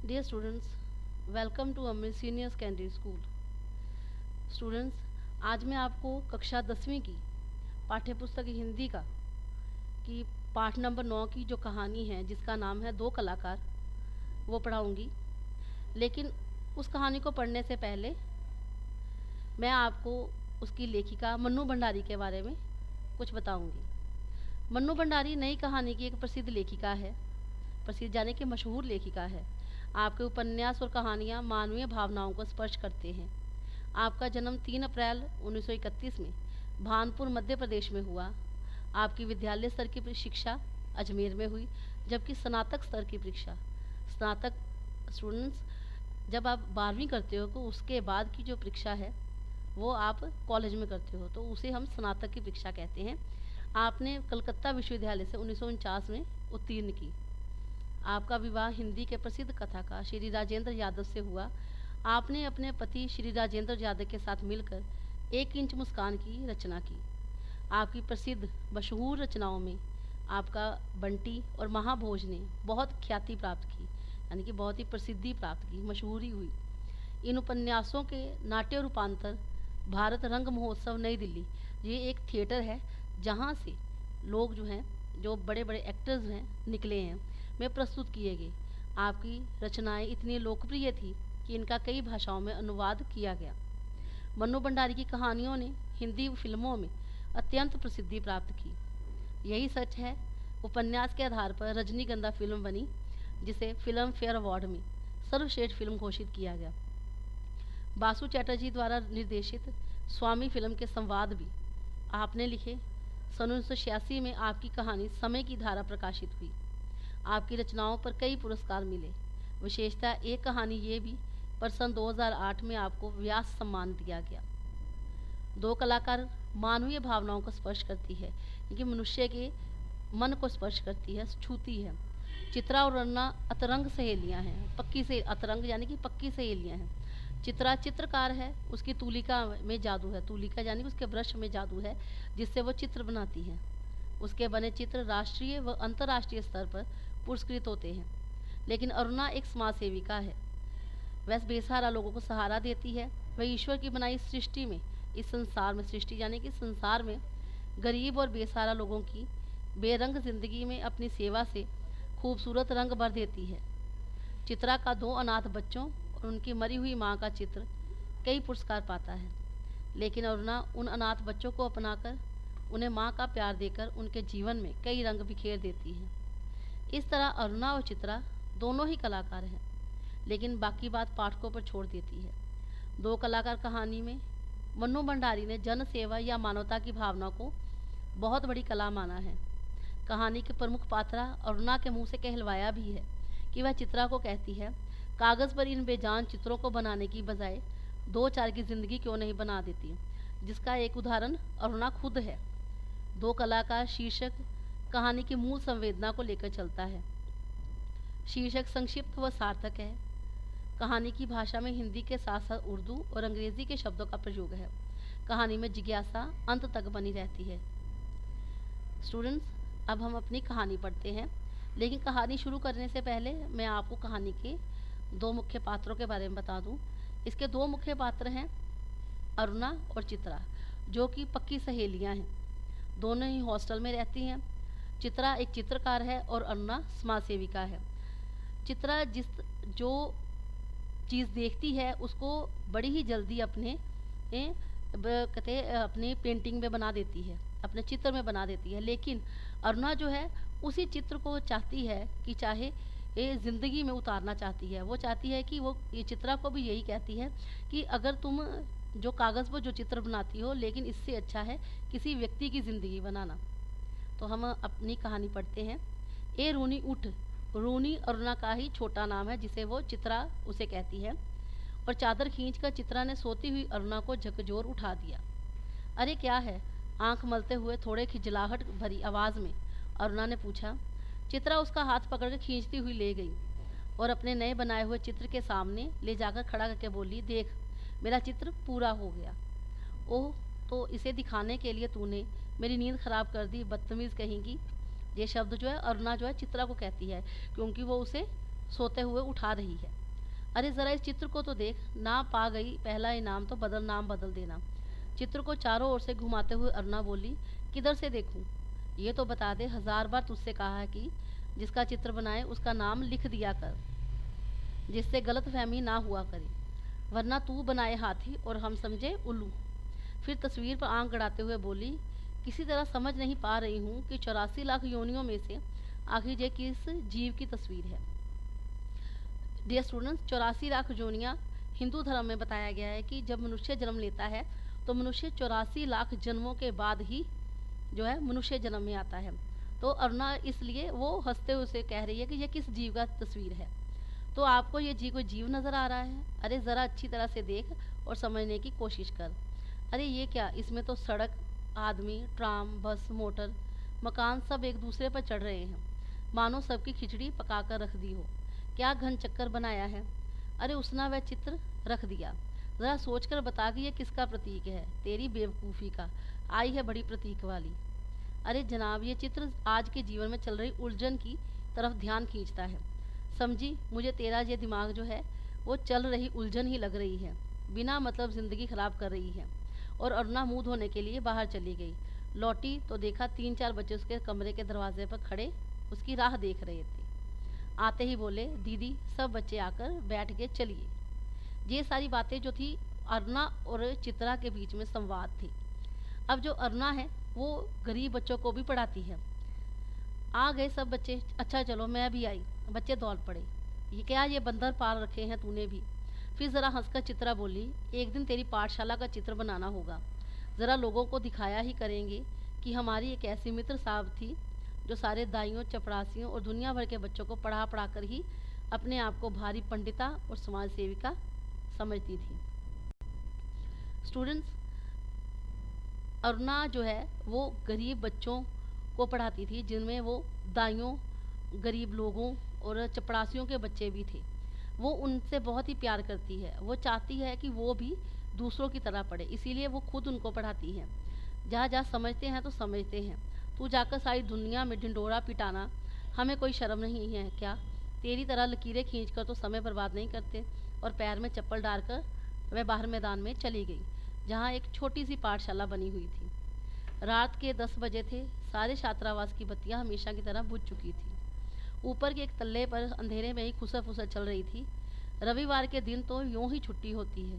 Dear students, welcome to Amrit Senior Secondary School. Students, आज मैं आपको कक्षा 10वीं की पाठ्य पुस्तक हिंदी का की पाठ नंबर 9 की जो कहानी है जिसका नाम है दो कलाकार वो पढ़ाऊंगी। लेकिन उस कहानी को पढ़ने से पहले मैं आपको उसकी लेखिका मन्नू भंडारी के बारे में कुछ बताऊंगी। मन्नू भंडारी नई कहानी की एक प्रसिद्ध लेखिका है, प्रसिद्ध यानी कि मशहूर लेखिका है। आपके उपन्यास और कहानियाँ मानवीय भावनाओं को स्पर्श करते हैं। आपका जन्म 3 अप्रैल 1931 में भानपुर मध्य प्रदेश में हुआ। आपकी विद्यालय स्तर की शिक्षा अजमेर में हुई, जबकि स्नातक स्तर की परीक्षा स्नातक स्टूडेंट्स जब आप 12वीं करते हो तो उसके बाद की जो परीक्षा है वो आप कॉलेज में करते हो, तो उसे हम स्नातक की परीक्षा कहते हैं। आपने कलकत्ता विश्वविद्यालय से 1949 में उत्तीर्ण की। आपका विवाह हिंदी के प्रसिद्ध कथाकार श्री राजेंद्र यादव से हुआ। आपने अपने पति श्री राजेंद्र यादव के साथ मिलकर 1 इंच मुस्कान की रचना की। आपकी प्रसिद्ध मशहूर रचनाओं में आपका बंटी और महाभोज ने बहुत ख्याति प्राप्त की, यानी कि बहुत ही प्रसिद्धि प्राप्त की, मशहूरी हुई। इन उपन्यासों के नाट्य रूपांतर भारत रंग महोत्सव नई दिल्ली, ये एक थिएटर है जहाँ से लोग जो हैं, जो बड़े बड़े एक्टर्स हैं निकले हैं, में प्रस्तुत किए गए। आपकी रचनाएं इतनी लोकप्रिय थी कि इनका कई भाषाओं में अनुवाद किया गया। मन्नू भंडारी की कहानियों ने हिंदी फिल्मों में अत्यंत प्रसिद्धि प्राप्त की। यही सच है, उपन्यास के आधार पर रजनीगंधा फिल्म बनी, जिसे फिल्म फेयर अवार्ड में सर्वश्रेष्ठ फिल्म घोषित किया गया। बासु चैटर्जी द्वारा निर्देशित स्वामी फिल्म के संवाद भी आपने लिखे। सन 1986 में आपकी कहानी समय की धारा प्रकाशित हुई। आपकी रचनाओं पर कई पुरस्कार मिले। विशेषता एक कहानी ये भी पर सन 2008 में आपको व्यास सम्मान दिया गया। दो कलाकार मानवीय भावनाओं को स्पर्श करती है, क्योंकि मनुष्य के मन को स्पर्श करती है, छूती है। चित्रा और रन्ना अतरंग सहेलियां हैं, पक्की से अतरंग यानी कि पक्की सहेलियां हैं। चित्रा चित्रकार है, उसकी तूलिका में जादू है, तूलिका यानी उसके ब्रश में जादू है जिससे वो चित्र बनाती है। उसके बने चित्र राष्ट्रीय व अंतर्राष्ट्रीय स्तर पर पुरस्कृत होते हैं। लेकिन अरुणा एक समाज सेविका है, वह बेसहारा लोगों को सहारा देती है। वह ईश्वर की बनाई सृष्टि में, इस संसार में, सृष्टि यानी कि संसार में गरीब और बेसहारा लोगों की बेरंग जिंदगी में अपनी सेवा से खूबसूरत रंग भर देती है। चित्रा का 2 अनाथ बच्चों और उनकी मरी हुई माँ का चित्र कई पुरस्कार पाता है। लेकिन अरुणा उन अनाथ बच्चों को अपनाकर, उन्हें माँ का प्यार देकर उनके जीवन में कई रंग बिखेर देती है। इस तरह अरुणा और चित्रा दोनों ही कलाकार हैं, लेकिन बाकी बात पाठकों पर छोड़ देती है। दो कलाकार कहानी में मन्नू भंडारी ने जन सेवा या मानवता की भावना को बहुत बड़ी कला माना है। कहानी के प्रमुख पात्रा अरुणा के मुंह से कहलवाया भी है कि वह चित्रा को कहती है, कागज़ पर इन बेजान चित्रों को बनाने की बजाय 2-4 की ज़िंदगी क्यों नहीं बना देती, जिसका एक उदाहरण अरुणा खुद है। दो कलाकार शीर्षक कहानी की मूल संवेदना को लेकर चलता है। शीर्षक संक्षिप्त व सार्थक है। कहानी की भाषा में हिंदी के साथ साथ उर्दू और अंग्रेज़ी के शब्दों का प्रयोग है। कहानी में जिज्ञासा अंत तक बनी रहती है। स्टूडेंट्स, अब हम अपनी कहानी पढ़ते हैं, लेकिन कहानी शुरू करने से पहले मैं आपको कहानी के 2 मुख्य पात्रों के बारे में बता दूं। इसके 2 मुख्य पात्र हैं अरुणा और चित्रा, जो कि पक्की सहेलियां हैं। दोनों ही हॉस्टल में रहती हैं। चित्रा एक चित्रकार है और अरुणा समाज सेविका है। चित्रा जो चीज़ देखती है उसको बड़ी ही जल्दी अपने अपने पेंटिंग में बना देती है, अपने चित्र में बना देती है। लेकिन अरुणा जो है उसी चित्र को चाहती है कि चाहे ये ज़िंदगी में उतारना चाहती है। वो चाहती है कि वो ये चित्रा को भी यही कहती है कि अगर तुम जो कागज़ पर जो चित्र बनाती हो, लेकिन इससे अच्छा है किसी व्यक्ति की ज़िंदगी बनाना। तो हम अपनी कहानी पढ़ते हैं। ए रूनी उठ। रूनी अरुणा का ही छोटा नाम है जिसे वो चित्रा उसे कहती है। और चादर खींचकर चित्रा ने सोती हुई अरुणा को झकझोर उठा दिया। अरे क्या है? आंख मलते हुए थोड़े खिजलाहट भरी आवाज़ में अरुणा ने पूछा। चित्रा उसका हाथ पकड़कर खींचती हुई ले गई और अपने नए बनाए हुए चित्र के सामने ले जाकर खड़ा करके बोली, देख, मेरा चित्र पूरा हो गया। ओह, तो इसे दिखाने के लिए तूने मेरी नींद ख़राब कर दी, बदतमीज़ कहेंगी। ये शब्द जो है अरुणा जो है चित्रा को कहती है, क्योंकि वो उसे सोते हुए उठा रही है। अरे ज़रा इस चित्र को तो देख, ना पा गई पहला इनाम तो बदल नाम बदल देना। चित्र को चारों ओर से घुमाते हुए अरुणा बोली, किधर से देखूं? ये तो बता दे, 1000 बार तुझसे कहा है कि जिसका चित्र बनाए उसका नाम लिख दिया कर, जिससे गलतफहमी ना हुआ करे, वरना तू बनाए हाथी और हम समझे उल्लू। फिर तस्वीर पर आंख गड़ाते हुए बोली, किसी तरह समझ नहीं पा रही हूँ कि 84 लाख योनियों में से आखिर ये किस जीव की तस्वीर है। डियर स्टूडेंट्स, 84 लाख योनियाँ हिंदू धर्म में बताया गया है कि जब मनुष्य जन्म लेता है तो मनुष्य 84 लाख जन्मों के बाद ही जो है मनुष्य जन्म में आता है। तो अरुणा इसलिए वो हंसते हुए उसे कह रही है कि ये किस जीव का तस्वीर है। तो आपको ये कोई जीव नज़र आ रहा है? अरे ज़रा अच्छी तरह से देख और समझने की कोशिश कर। अरे ये क्या, इसमें तो सड़क, आदमी, ट्राम, बस, मोटर, मकान सब एक दूसरे पर चढ़ रहे हैं, मानो सबकी खिचड़ी पका कर रख दी हो। क्या घन चक्कर बनाया है। अरे उसने वह चित्र रख दिया। ज़रा सोच कर बता कि ये किसका प्रतीक है। तेरी बेवकूफ़ी का, आई है बड़ी प्रतीक वाली। अरे जनाब, ये चित्र आज के जीवन में चल रही उलझन की तरफ ध्यान खींचता है। समझी, मुझे तेरा ये दिमाग जो है वो चल रही उलझन ही लग रही है, बिना मतलब ज़िंदगी ख़राब कर रही है। और अरुणा मुँह धोने के लिए बाहर चली गई। लौटी तो देखा 3-4 बच्चे उसके कमरे के दरवाजे पर खड़े उसकी राह देख रहे थे। आते ही बोले, दीदी, सब बच्चे आकर बैठ गए, चलिए। ये सारी बातें जो थी अरुणा और चित्रा के बीच में संवाद थी। अब जो अरुणा है वो गरीब बच्चों को भी पढ़ाती है। आ गए सब बच्चे, अच्छा चलो मैं भी आई। बच्चे दौड़ पड़े, ये क्या, ये बंदर पाल रखे हैं तूने भी। फिर ज़रा हंसकर चित्रा बोली, एक दिन तेरी पाठशाला का चित्र बनाना होगा। ज़रा लोगों को दिखाया ही करेंगे कि हमारी एक ऐसी मित्र साहब थी जो सारे दाइयों, चपरासियों और दुनिया भर के बच्चों को पढ़ा पढ़ा कर ही अपने आप को भारी पंडिता और समाज सेविका समझती थी। स्टूडेंट्स, अरुणा जो है वो गरीब बच्चों को पढ़ाती थी, जिनमें वो दाइयों, गरीब लोगों और चपरासियों के बच्चे भी थे। वो उनसे बहुत ही प्यार करती है। वो चाहती है कि वो भी दूसरों की तरह पढ़े, इसीलिए वो खुद उनको पढ़ाती है। जहाँ जहाँ समझते हैं तो समझते हैं। तू जाकर सारी दुनिया में ढिंडोरा पिटाना, हमें कोई शर्म नहीं है क्या? तेरी तरह लकीरें खींच कर तो समय बर्बाद नहीं करते। और पैर में चप्पल डालकर वह बाहर मैदान में चली गई, जहाँ एक छोटी सी पाठशाला बनी हुई थी। रात के 10 बजे थे। सारे छात्रावास की बत्तियां हमेशा की तरह बुझ चुकी थी। ऊपर के एक तल्ले पर अंधेरे में ही खुसर फुसर चल रही थी। रविवार के दिन तो यूं ही छुट्टी होती है।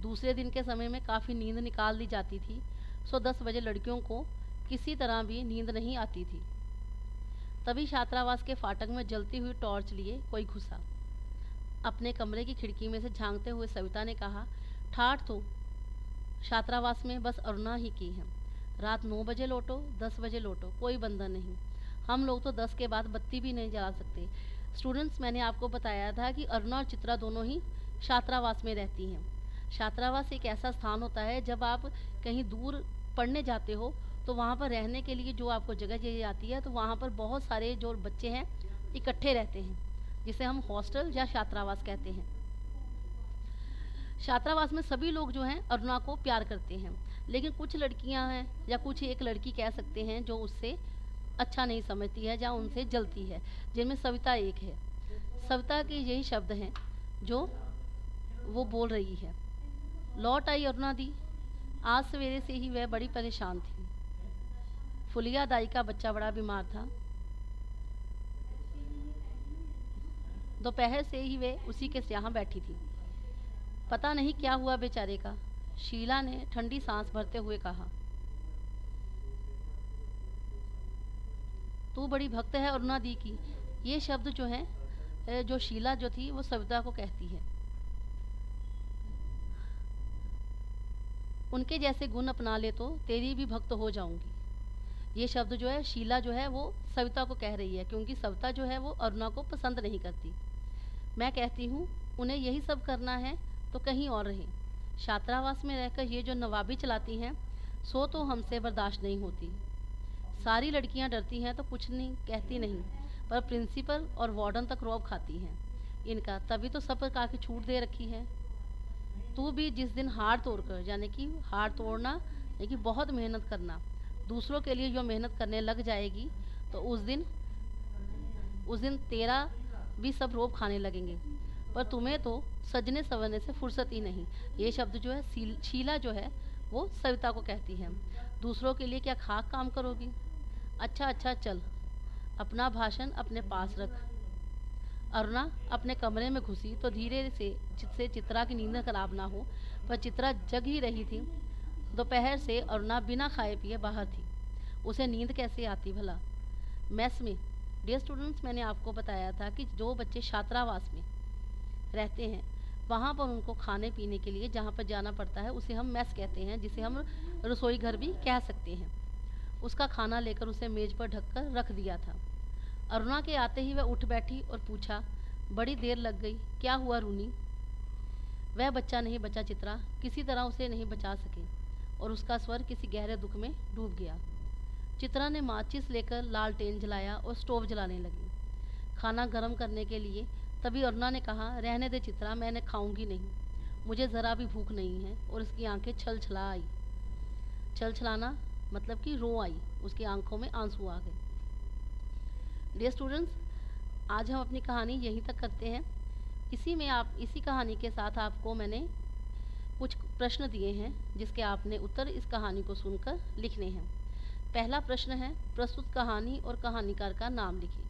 दूसरे दिन के समय में काफ़ी नींद निकाल दी जाती थी, सो 10 बजे लड़कियों को किसी तरह भी नींद नहीं आती थी। तभी छात्रावास के फाटक में जलती हुई टॉर्च लिए कोई घुसा। अपने कमरे की खिड़की में से झांकते हुए सविता ने कहा, ठाठ तो छात्रावास में बस अरुणा ही की है। रात 9 बजे लौटो, 10 बजे लौटो, कोई बंधन नहीं। हम लोग तो 10 के बाद बत्ती भी नहीं जला सकते। स्टूडेंट्स, मैंने आपको बताया था कि अरुणा और चित्रा दोनों ही छात्रावास में रहती हैं। छात्रावास एक ऐसा स्थान होता है, जब आप कहीं दूर पढ़ने जाते हो तो वहाँ पर रहने के लिए जो आपको जगह दी जाती है, तो वहाँ पर बहुत सारे जो बच्चे हैं इकट्ठे रहते हैं, जिसे हम हॉस्टल या छात्रावास कहते हैं। छात्रावास में सभी लोग जो हैं अरुणा को प्यार करते हैं, लेकिन कुछ लड़कियां हैं या कुछ एक लड़की कह सकते हैं जो उससे अच्छा नहीं समझती है या उनसे जलती है, जिनमें सविता एक है। सविता के यही शब्द हैं जो वो बोल रही है। लौट आई अरुणा दी। आज सवेरे से ही वह बड़ी परेशान थी। फुलिया दाई का बच्चा बड़ा बीमार था। दोपहर से ही वह उसी के यहाँ बैठी थी। पता नहीं क्या हुआ बेचारे का, शीला ने ठंडी सांस भरते हुए कहा। तू बड़ी भक्त है अरुणा दी की। ये शब्द जो है, जो शीला जो थी वो सविता को कहती है। उनके जैसे गुण अपना ले तो तेरी भी भक्त हो जाऊंगी। ये शब्द जो है शीला जो है वो सविता को कह रही है, क्योंकि सविता जो है वो अरुणा को पसंद नहीं करती। मैं कहती हूँ उन्हें यही सब करना है तो कहीं और रहें। छात्रावास में रहकर ये जो नवाबी चलाती हैं, सो तो हमसे बर्दाश्त नहीं होती। सारी लड़कियां डरती हैं तो कुछ नहीं कहती नहीं, पर प्रिंसिपल और वार्डन तक रौब खाती हैं इनका, तभी तो सब प्रकार की छूट दे रखी है। तू भी जिस दिन हार तोड़कर, यानी कि हार तोड़ना यानी कि बहुत मेहनत करना, दूसरों के लिए जो मेहनत करने लग जाएगी, तो उस दिन तेरा भी सब रोब खाने लगेंगे, पर तुम्हें तो सजने संवरने से फुर्सत ही नहीं। ये शब्द जो है शीला जो है वो सविता को कहती है। दूसरों के लिए क्या खाक काम करोगी? अच्छा अच्छा चल, अपना भाषण अपने पास रख। अरुणा अपने कमरे में घुसी तो धीरे से, जिससे चित्रा की नींद खराब ना हो, पर चित्रा जग ही रही थी। दोपहर से अरुणा बिना खाए पिए बाहर थी। उसे नींद कैसे आती भला? मेस में, डियर स्टूडेंट्स, मैंने आपको बताया था कि जो बच्चे छात्रावास में रहते हैं वहाँ पर उनको खाने पीने के लिए जहाँ पर जाना पड़ता है उसे हम मेस कहते हैं, जिसे हम रसोई घर भी कह सकते हैं। उसका खाना लेकर उसे मेज पर ढककर रख दिया था। अरुणा के आते ही वह उठ बैठी और पूछा, बड़ी देर लग गई, क्या हुआ रूनी? वह बच्चा नहीं बचा चित्रा, किसी तरह उसे नहीं बचा सके और उसका स्वर किसी गहरे दुख में डूब गया। चित्रा ने माचिस लेकर लालटेन जलाया और स्टोव जलाने लगी खाना गर्म करने के लिए। तभी अरुणा ने कहा, रहने दे चित्रा, मैंने खाऊंगी नहीं, मुझे ज़रा भी भूख नहीं है। और उसकी आंखें छल छला आई। छल छलाना मतलब कि रो आई, उसकी आंखों में आंसू आ गए। डियर स्टूडेंट्स, आज हम अपनी कहानी यहीं तक करते हैं। इसी कहानी के साथ आपको मैंने कुछ प्रश्न दिए हैं जिसके आपने उत्तर इस कहानी को सुनकर लिखने हैं। पहला प्रश्न है, प्रस्तुत कहानी और कहानीकार का नाम लिखिए।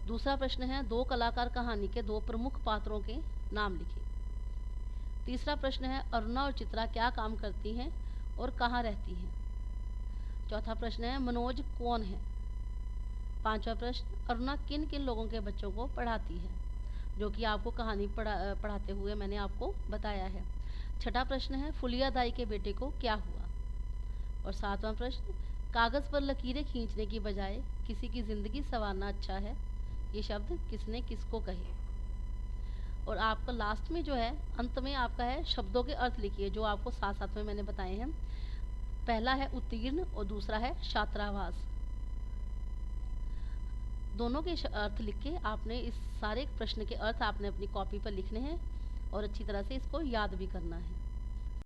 दूसरा प्रश्न है, दो कलाकार कहानी के दो प्रमुख पात्रों के नाम लिखिए। तीसरा प्रश्न है, अरुणा और चित्रा क्या काम करती हैं और कहाँ रहती हैं। चौथा प्रश्न है, मनोज कौन है। पांचवा प्रश्न, अरुणा किन किन लोगों के बच्चों को पढ़ाती है, जो कि आपको कहानी पढ़ाते हुए मैंने आपको बताया है। छठा प्रश्न है, फुलिया दाई के बेटे को क्या हुआ। और सातवां प्रश्न, कागज़ पर लकीरें खींचने की बजाय किसी की ज़िंदगी संवारना अच्छा है, ये शब्द किसने किसको कहे। और आपका लास्ट में जो है, अंत में आपका है, शब्दों के अर्थ लिखिए, जो आपको साथ साथ में मैंने बताए हैं। पहला है उत्तीर्ण और दूसरा है छात्रावास। दोनों के अर्थ लिख के आपने इस सारे प्रश्न के अर्थ आपने अपनी कॉपी पर लिखने हैं और अच्छी तरह से इसको याद भी करना है।